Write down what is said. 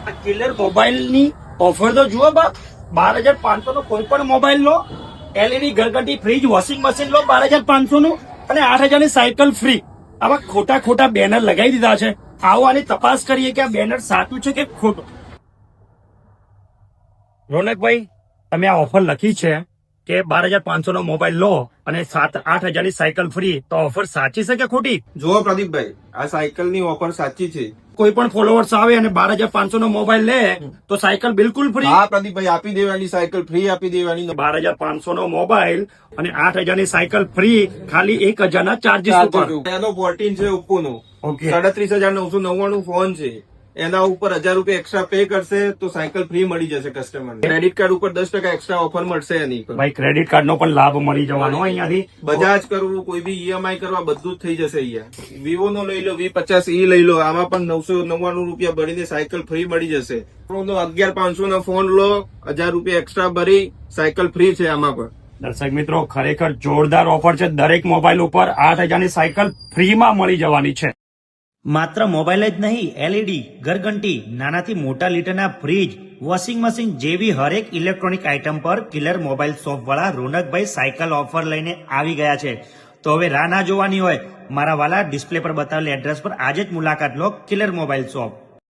આ killer mobile ની offer તો જુઓ બાપ, 12,500 નો કોઈ પણ મોબાઈલ લો, એલઈડી ઘરઘંટી ફ્રીજ વોશિંગ મશીન લો 12,500 નું અને 8,000 ની સાયકલ ફ્રી. આવા ખોટા ખોટા બેનર લગાવી દીધા છે. આવો આની તપાસ કરીએ કે આ બેનર સાચું છે કે ખોટું. રોનકભાઈ, તમે આ ઓફર લખી છે કે 12,500 નો મોબાઈલ લો અને 8,000 ની સાયકલ ફ્રી, તો ઓફર સાચી છે કે ખોટી? જુઓ પ્રદીપભાઈ, આ સાયકલ ની ઓફર સાચી છે. કોઈ પણ ફોલોવર્સ આવે અને 12,500 નો મોબાઈલ લે તો સાયકલ બિલકુલ ફ્રી. હા પ્રદીપભાઈ, આપી દેવાની, સાયકલ ફ્રી આપી દેવાની. 12,500 નો મોબાઈલ અને 8,000 ની સાયકલ ફ્રી, ખાલી 1,000 ના ચાર્જીસ ઉપર. એનો 14 છે ઓપ્પો નો, ઓકે. 37,999 ફોન છે. એના ઉપર 1,000 રૂપિયા એક્સ્ટ્રા પે કરશે તો સાયકલ ફ્રી મળી જશે કસ્ટમર. ક્રેડિટ કાર્ડ ઉપર 10% એક્સ્ટ્રા ઓફર મળશે એની. ભાઈ, ક્રેડિટ કાર્ડ નો પણ લાભ મળી જવાનો અહીંયાથી. બજાજ કરવું, કોઈ બી ઈએમઆઈ કરવા, બધું જ થઈ જશે અહીંયા. વિવો નો લઈ લો, V50e લઈ લો, આમાં પણ 999 રૂપિયા ભરીને સાયકલ ફ્રી મળી જશે. 11,500 નો ફોન લો, 1,000 રૂપિયા એક્સ્ટ્રા ભરી સાયકલ ફ્રી છે આમાં પણ. દર્શક મિત્રો, ખરેખર જોરદાર ઓફર છે. દરેક મોબાઈલ ઉપર 8,000 ની સાયકલ ફ્રીમાં મળી જવાની છે. માત્ર મોબાઈલ જ નહીં, એલઈડી, ઘરઘંટી, નાનાથી મોટા લીટરના ફ્રીજ, વોશિંગ મશીન જેવી હરેક ઇલેક્ટ્રોનિક આઇટમ પર કિલર મોબાઈલ શોપ વાળા રોનકભાઈ સાયકલ ઓફર લઈને આવી ગયા છે. તો હવે રાહ ના જોવાની હોય, મારા વાલા ડિસ્પ્લે પર બતાવેલ એડ્રેસ પર આજે જ મુલાકાત લો કિલર મોબાઈલ શોપ.